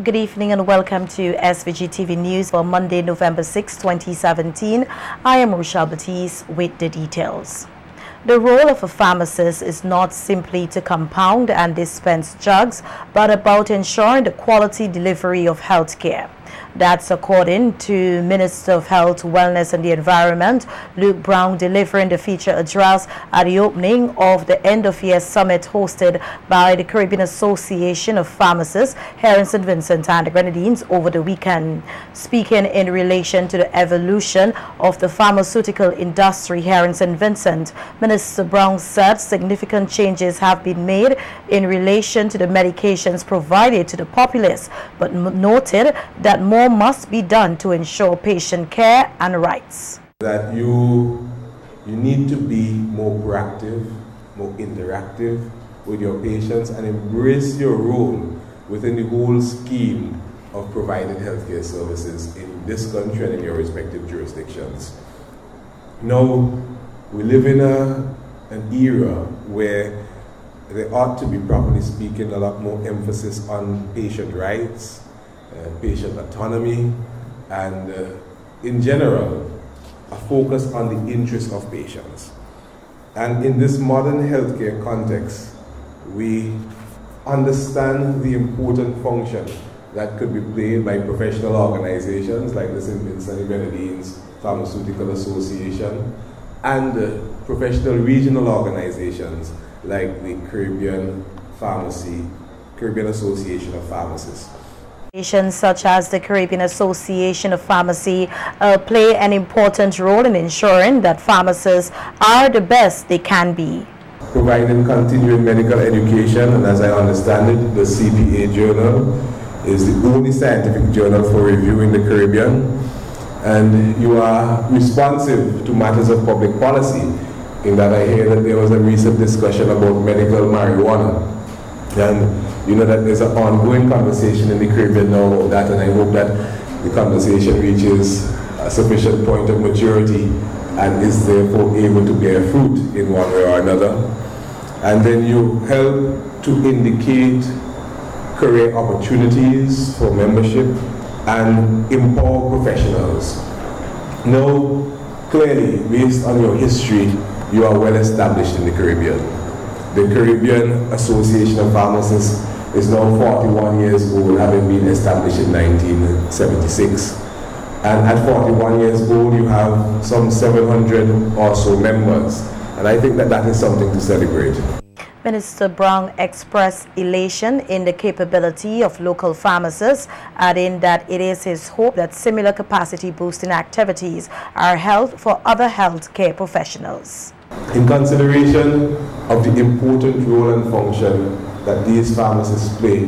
Good evening and welcome to SVG-TV News for Monday, November 6, 2017. I am Rochelle Batiste with the details. The role of a pharmacist is not simply to compound and dispense drugs, but about ensuring the quality delivery of health care. That's according to Minister of Health, Wellness and the Environment, Luke Brown, delivering the feature address at the opening of the end-of-year summit hosted by the Caribbean Association of Pharmacists here in St. Vincent and the Grenadines over the weekend. Speaking in relation to the evolution of the pharmaceutical industry here in St. Vincent, Minister Brown said significant changes have been made in relation to the medications provided to the populace, but noted that more must be done to ensure patient care and rights. That you need to be more proactive, more interactive with your patients and embrace your role within the whole scheme of providing healthcare services in this country and in your respective jurisdictions. Now, we live in an era where there ought to be, properly speaking, a lot more emphasis on patient rights, patient autonomy, and in general, a focus on the interests of patients. And in this modern healthcare context, we understand the important function that could be played by professional organizations like the St. Vincent and Grenadines Pharmaceutical Association and professional regional organizations like the Caribbean Association of Pharmacists. Such as the Caribbean Association of Pharmacy play an important role in ensuring that pharmacists are the best they can be. Providing continuing medical education, and as I understand it, the CPA journal is the only scientific journal for review in the Caribbean, and you are responsive to matters of public policy, in that I hear that there was a recent discussion about medical marijuana. And you know that there's an ongoing conversation in the Caribbean now about that, and I hope that the conversation reaches a sufficient point of maturity and is therefore able to bear fruit in one way or another. And then you help to indicate career opportunities for membership and empower professionals. Now, clearly, based on your history, you are well established in the Caribbean. The Caribbean Association of Pharmacists is now 41 years old, having been established in 1976. And at 41 years old, you have some 700 or so members. And I think that that is something to celebrate. Minister Brown expressed elation in the capability of local pharmacists, adding that it is his hope that similar capacity boosting activities are held for other healthcare professionals. In consideration of the important role and function that these pharmacists play,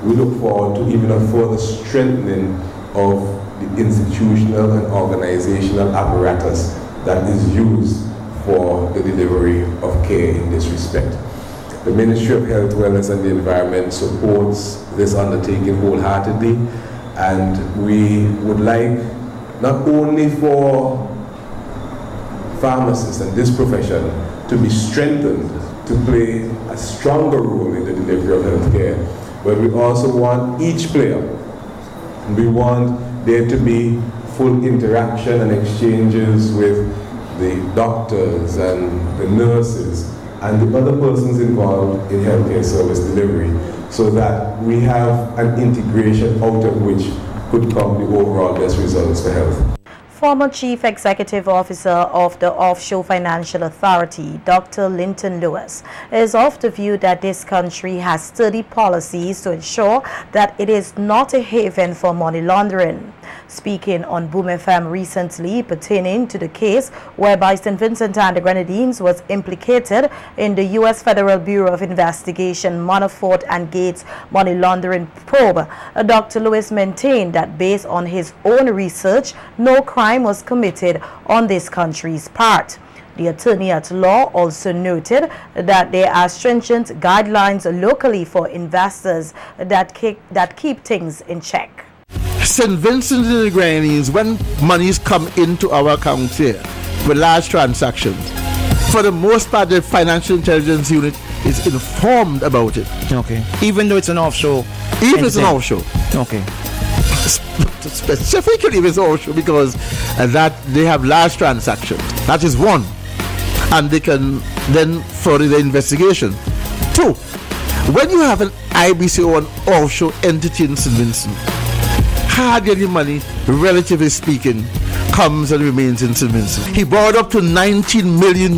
we look forward to even a further strengthening of the institutional and organizational apparatus that is used for the delivery of care in this respect. The Ministry of Health, Wellness and the Environment supports this undertaking wholeheartedly, and we would like not only for pharmacists and this profession to be strengthened to play a stronger role in the delivery of health care, but we also want each player, we want there to be full interaction and exchanges with the doctors and the nurses and the other persons involved in healthcare service delivery, so that we have an integration out of which could come the overall best results for health. Former Chief Executive Officer of the Offshore Financial Authority, Dr. Linton Lewis, is of the view that this country has sturdy policies to ensure that it is not a haven for money laundering. Speaking on Boom FM recently pertaining to the case whereby St. Vincent and the Grenadines was implicated in the U.S. Federal Bureau of Investigation Manafort and Gates money laundering probe, Dr. Lewis maintained that based on his own research, no crime was committed on this country's part. The attorney at law also noted that there are stringent guidelines locally for investors that keep things in check. St. Vincent and the Grenadines, when monies come into our accounts here with large transactions, for the most part, the financial intelligence unit is informed about it. Okay. Even though it's an offshore. Even it's an offshore. Okay. Specifically, if it's offshore, because that they have large transactions. That is one, and they can then further the investigation. Two, when you have an IBC or an offshore entity in St. Vincent, hardly any money, relatively speaking, comes and remains in St. Vincent. He borrowed up to $19 million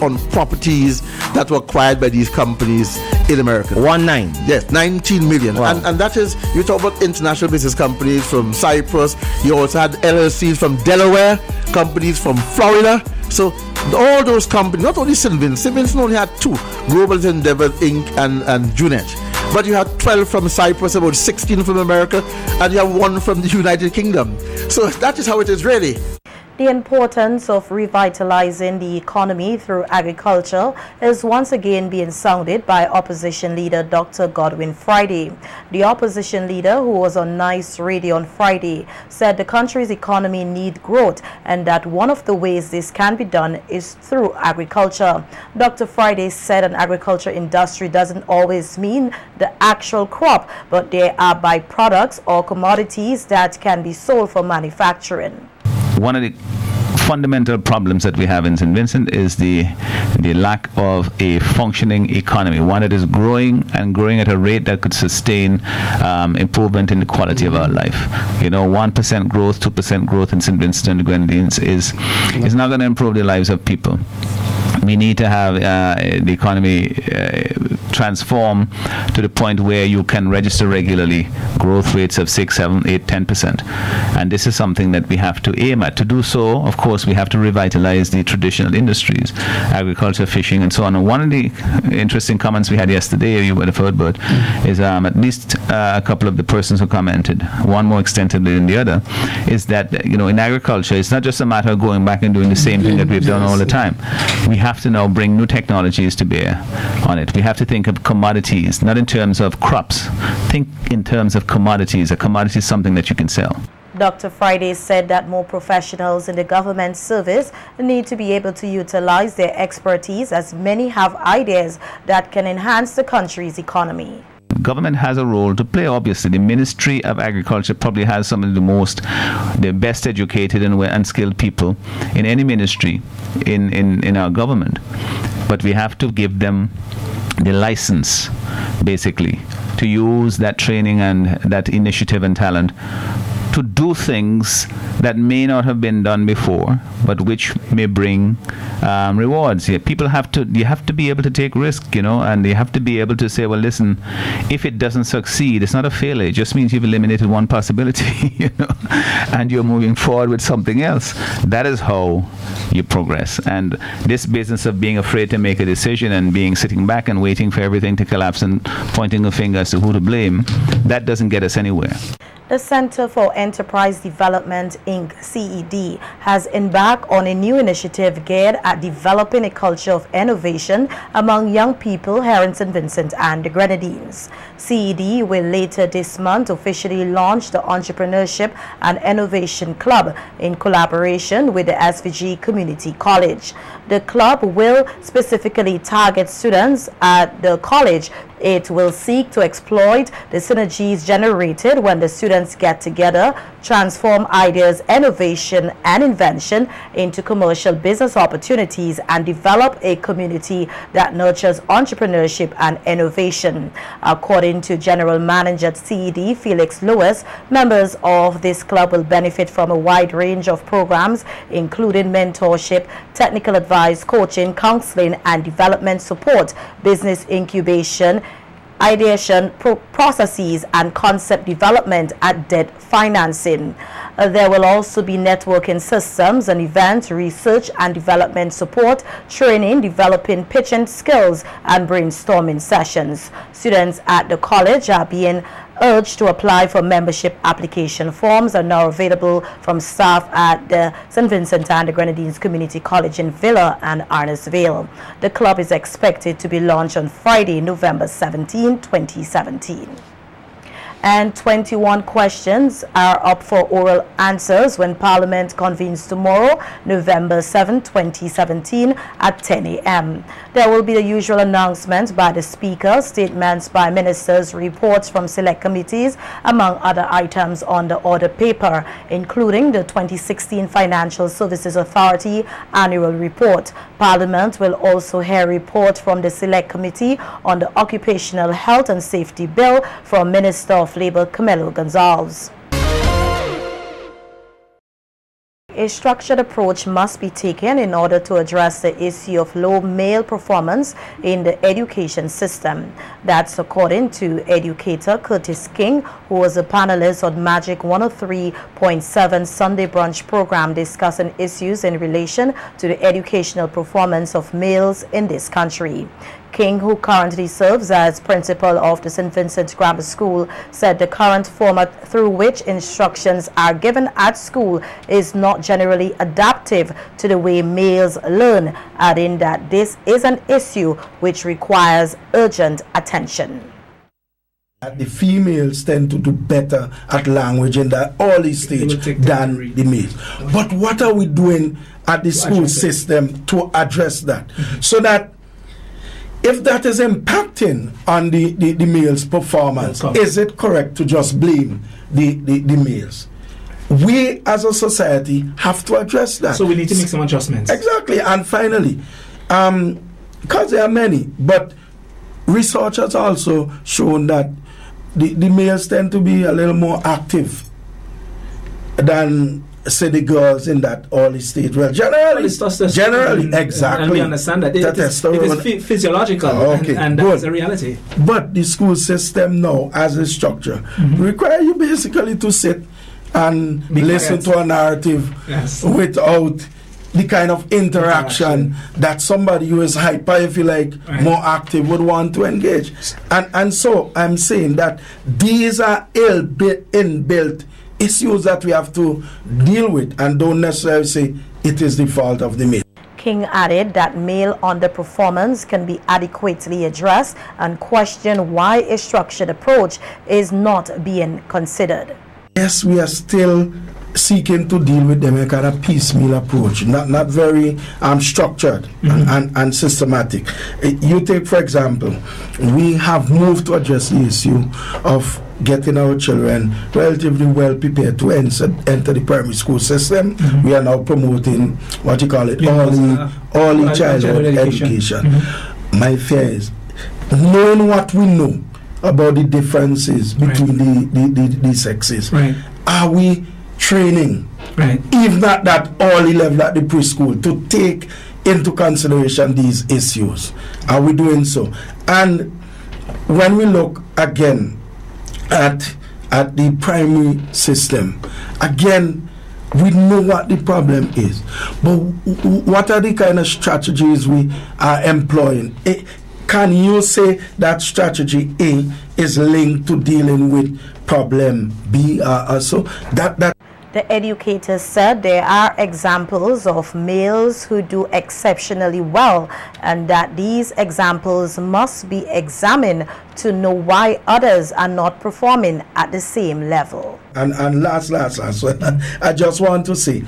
on properties that were acquired by these companies in America. 19? Yes, 19 million. Wow. And that is, you talk about international business companies from Cyprus, you also had LLCs from Delaware, companies from Florida. So all those companies, not only St. Vincent only had 2, Global Endeavor Inc. and Junet. But you had 12 from Cyprus, about 16 from America, and you have 1 from the United Kingdom. So that is how it is really. The importance of revitalizing the economy through agriculture is once again being sounded by opposition leader Dr. Godwin Friday. The opposition leader, who was on Nice Radio on Friday, said the country's economy needs growth and that one of the ways this can be done is through agriculture. Dr. Friday said an agriculture industry doesn't always mean the actual crop, but there are byproducts or commodities that can be sold for manufacturing. One of the fundamental problems that we have in St. Vincent is the lack of a functioning economy, one that is growing and growing at a rate that could sustain improvement in the quality of our life. You know, 1% growth, 2% growth in St. Vincent and the Grenadines is not going to improve the lives of people. We need to have the economy transform to the point where you can register regularly growth rates of 6, 7, 8, 10%. And this is something that we have to aim at. To do so, of course, we have to revitalize the traditional industries, agriculture, fishing, and so on. And one of the interesting comments we had yesterday, you would have heard, Bert, is at least a couple of the persons who commented, one more extensively than the other, is that, you know, in agriculture, it's not just a matter of going back and doing the same thing that we've done all the time. We have to now bring new technologies to bear on it. We have to think of commodities, not in terms of crops. Think in terms of commodities. A commodity is something that you can sell. Dr. Friday said that more professionals in the government service need to be able to utilize their expertise, as many have ideas that can enhance the country's economy. Government has a role to play. Obviously, the Ministry of Agriculture probably has some of the best educated and skilled people in any ministry in our government. But we have to give them the license, basically, to use that training and that initiative and talent to do things that may not have been done before, but which may bring rewards. Yeah, you have to be able to take risk, you know, and you have to be able to say, well, listen, if it doesn't succeed, it's not a failure. It just means you've eliminated one possibility, you know, and you're moving forward with something else. That is how you progress. And this business of being afraid to make a decision and sitting back and waiting for everything to collapse and pointing a finger as to who to blame, that doesn't get us anywhere. The Center for Enterprise Development, Inc., CED, has embarked on a new initiative geared at developing a culture of innovation among young people here in St. Vincent and the Grenadines. CED will later this month officially launch the Entrepreneurship and Innovation Club in collaboration with the SVG Community College. The club will specifically target students at the college. It will seek to exploit the synergies generated when the students get together, transform ideas, innovation, and invention into commercial business opportunities, and develop a community that nurtures entrepreneurship and innovation. According to General Manager at CED, Felix Lewis, members of this club will benefit from a wide range of programs, including mentorship, technical advice, coaching, counseling, and development support, business incubation, ideation processes, and concept development and debt financing. There will also be networking systems and events, research and development support, training, developing pitching skills, and brainstorming sessions. Students at the college are being urged to apply for membership application forms are now available from staff at the St. Vincent and the Grenadines Community College in Villa and Arnesville. The club is expected to be launched on Friday, November 17, 2017. And 21 questions are up for oral answers when Parliament convenes tomorrow, November 7, 2017 at 10 a.m. There will be the usual announcements by the Speaker, statements by ministers, reports from select committees, among other items on the order paper, including the 2016 Financial Services Authority Annual Report. Parliament will also hear a report from the Select Committee on the Occupational Health and Safety Bill from Minister of Labour Camilo Gonzalez. A structured approach must be taken in order to address the issue of low male performance in the education system. That's according to educator Curtis King, who was a panelist on Magic 103.7 Sunday Brunch program discussing issues in relation to the educational performance of males in this country. King, who currently serves as principal of the St. Vincent Grammar School, said the current format through which instructions are given at school is not generally adaptive to the way males learn, adding that this is an issue which requires urgent attention. The females tend to do better at language in the early stage than the males. But what are we doing at the school system to address that? So that if that is impacting on the males' performance, is it correct to just blame the males? We as a society have to address that. So we need to make some adjustments. Exactly. And finally, because there are many, but research has also shown that the males tend to be a little more active than, say, the girls in that early stage. Well, generally, exactly. And we understand that. It is physiological, and that's a reality. But the school system now, as a structure, require you basically to sit and listen to a narrative without the kind of interaction that somebody who is hyper, if you like, more active would want to engage. And so I'm saying that these are inbuilt issues that we have to deal with, and don't necessarily say it is the fault of the male. King added that male underperformance can be adequately addressed and questioned why a structured approach is not being considered. Yes, we are still seeking to deal with them in a kind of piecemeal approach, not very structured and systematic. You take, for example, we have moved to address the issue of getting our children relatively well prepared to enter the primary school system. We are now promoting what you call it, early childhood education. My fear is, knowing what we know about the differences between the sexes, are we training, even at that early level at the preschool, to take into consideration these issues? Are we doing so? And when we look again at the primary system, again, we know what the problem is. But what are the kind of strategies we are employing? Can you say that strategy A is linked to dealing with problem B? So that the educators said there are examples of males who do exceptionally well, and that these examples must be examined to know why others are not performing at the same level. And last, I just want to say,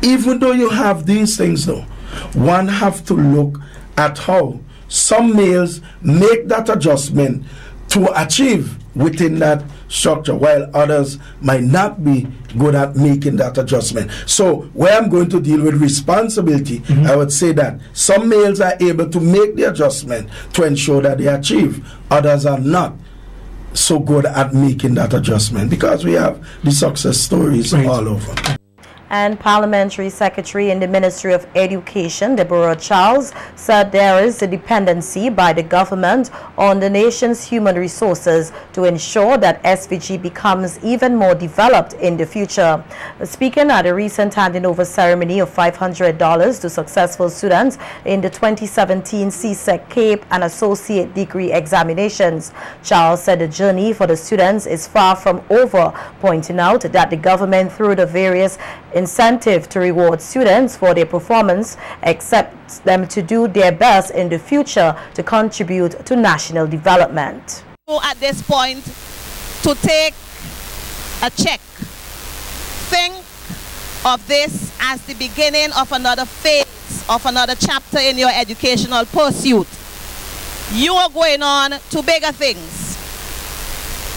even though you have these things, though, one have to look at how some males make that adjustment to achieve within that structure, while others might not be good at making that adjustment. So where I'm going to deal with responsibility, I would say that some males are able to make the adjustment to ensure that they achieve. Others are not so good at making that adjustment, because we have the success stories all over. And Parliamentary Secretary in the Ministry of Education, Deborah Charles, said there is a dependency by the government on the nation's human resources to ensure that SVG becomes even more developed in the future. Speaking at a recent handing over ceremony of $500 to successful students in the 2017 CSEC Cape and Associate Degree examinations, Charles said the journey for the students is far from over, pointing out that the government, through the various incentive to reward students for their performance, expects them to do their best in the future to contribute to national development. At this point, to take a check. Think of this as the beginning of another phase, of another chapter in your educational pursuit. You are going on to bigger things.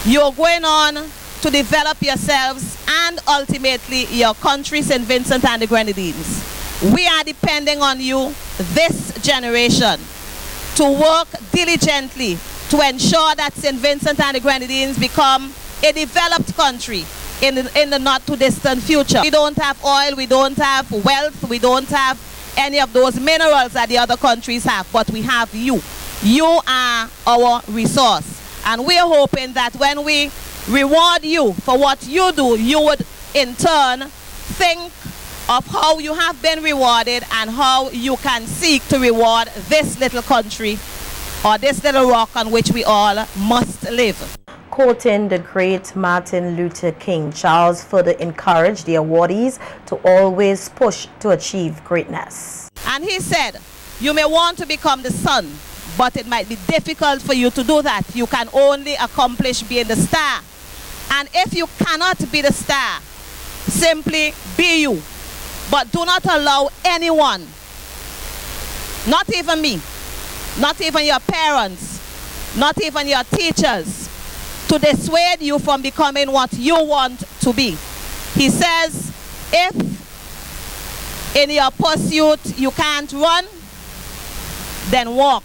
You are going on to develop yourselves and ultimately your country, St. Vincent and the Grenadines. We are depending on you, this generation, to work diligently to ensure that St. Vincent and the Grenadines become a developed country in the not too distant future. We don't have oil, we don't have wealth, we don't have any of those minerals that the other countries have, but we have you. You are our resource. And we're hoping that when we reward you for what you do, you would in turn think of how you have been rewarded and how you can seek to reward this little country or this little rock on which we all must live. Quoting the great Martin Luther King, Charles further encouraged the awardees to always push to achieve greatness. And he said, you may want to become the sun, but it might be difficult for you to do that. You can only accomplish being the star. And if you cannot be the star, simply be you. But do not allow anyone, not even me, not even your parents, not even your teachers, to dissuade you from becoming what you want to be. He says, if in your pursuit you can't run, then walk.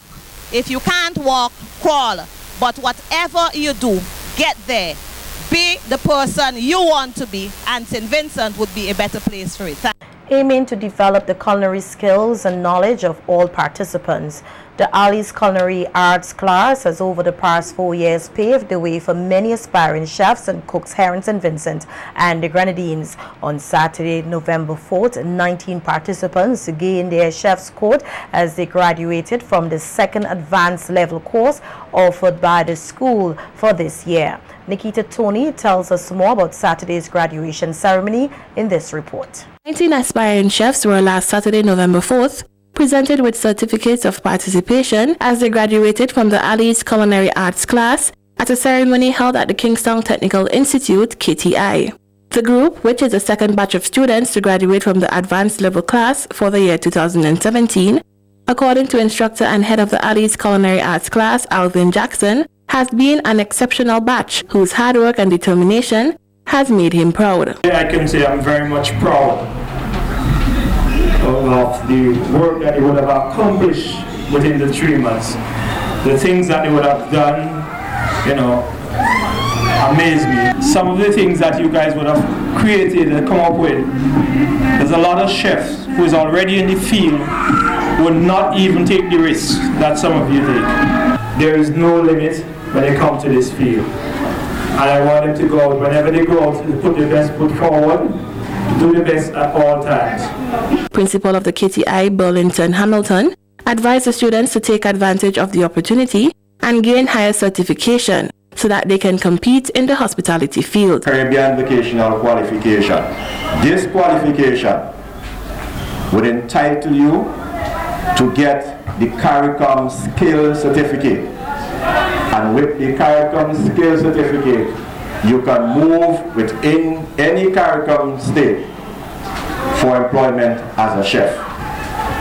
If you can't walk, crawl. But whatever you do, get there. Be the person you want to be, and St. Vincent would be a better place for it. Aiming to develop the culinary skills and knowledge of all participants, the Ali's Culinary Arts class has over the past 4 years paved the way for many aspiring chefs and cooks here in St. Vincent and the Grenadines. On Saturday, November 4th, 19 participants gained their chef's code as they graduated from the second advanced level course offered by the school for this year. Nikita Tony tells us more about Saturday's graduation ceremony in this report. 19 aspiring chefs were last Saturday, November 4th, presented with certificates of participation as they graduated from the Ali's Culinary Arts class at a ceremony held at the Kingstown Technical Institute, KTI. The group, which is the second batch of students to graduate from the advanced level class for the year 2017, according to instructor and head of the Ali's Culinary Arts class, Alvin Jackson, has been an exceptional batch whose hard work and determination has made him proud. I can say I'm very much proud of the work that they would have accomplished within the 3 months. The things that they would have done, you know, amaze me. Some of the things that you guys would have created and come up with, there's a lot of chefs who is already in the field would not even take the risk that some of you take. There is no limit when they come to this field. And I want them to go out, whenever they go out, to put their best foot forward, do the best at all times. Principal of the KTI, Burlington Hamilton, advised the students to take advantage of the opportunity and gain higher certification so that they can compete in the hospitality field. Caribbean Vocational Qualification. This qualification would entitle you to get the CARICOM Skill Certificate. And with the CARICOM Skill Certificate, you can move within any CARICOM state for employment as a chef.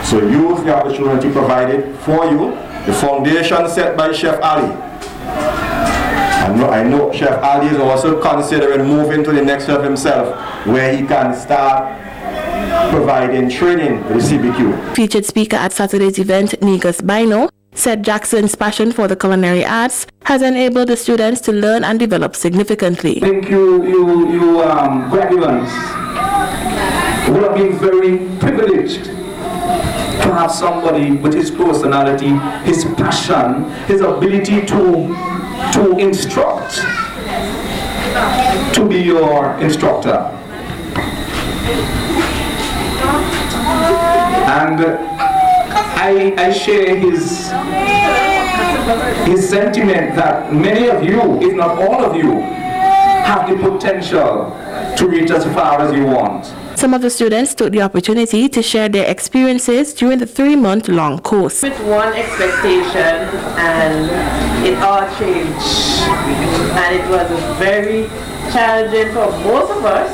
So use the opportunity provided for you, the foundation set by Chef Ali. I know Chef Ali is also considering moving to the next level himself, where he can start providing training for the CBQ. Featured speaker at Saturday's event, Negus Bino, said Jackson's passion for the culinary arts has enabled the students to learn and develop significantly. I think you graduates would have been very privileged to have somebody with his personality, his passion, his ability to instruct, to be your instructor. And I share his sentiment that many of you, if not all of you, have the potential to reach as far as you want. Some of the students took the opportunity to share their experiences during the 3-month-long course. With one expectation, and it all changed and it was very challenging for both of us,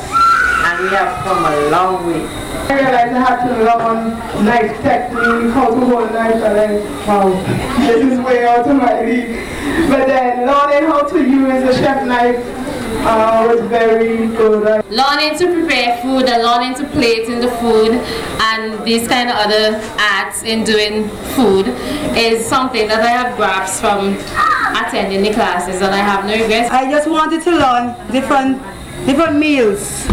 and we have come a long way. I realized I had to learn knife technique, how to hold knife, and then, wow, this is way out of my league. But then learning how to use a chef knife was very good. Learning to prepare food and learning to plate in the food and these kind of other arts in doing food is something that I have grasped from attending the classes, and I have no regrets. I just wanted to learn different meals,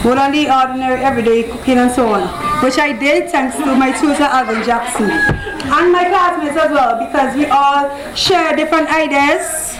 more than the ordinary everyday cooking and so on, which I did thanks to my tutor Alvin Jackson and my classmates as well, because we all share different ideas.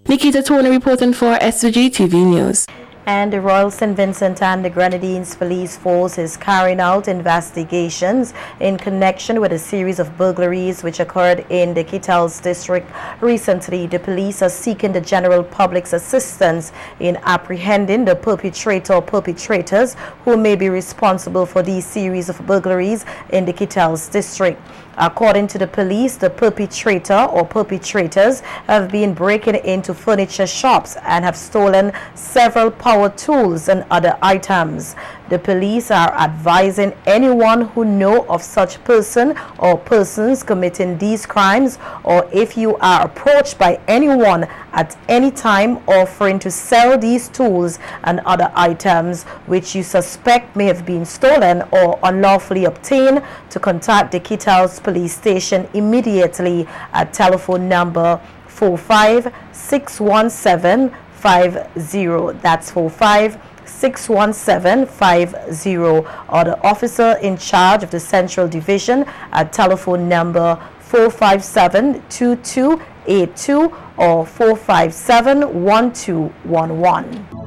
Nikita Tony reporting for SVG-TV News. And the Royal St. Vincent and the Grenadines Police Force is carrying out investigations in connection with a series of burglaries which occurred in the Kittels district recently. The police are seeking the general public's assistance in apprehending the perpetrator or perpetrators who may be responsible for these series of burglaries in the Kittels district. According to the police, the perpetrator or perpetrators have been breaking into furniture shops and have stolen several power tools and other items. The police are advising anyone who know of such person or persons committing these crimes, or if you are approached by anyone at any time offering to sell these tools and other items which you suspect may have been stolen or unlawfully obtained, to contact the Kittels Police Station immediately at telephone number 4561750. That's 4561750, or the officer in charge of the Central Division at telephone number 4572282 or 4571211.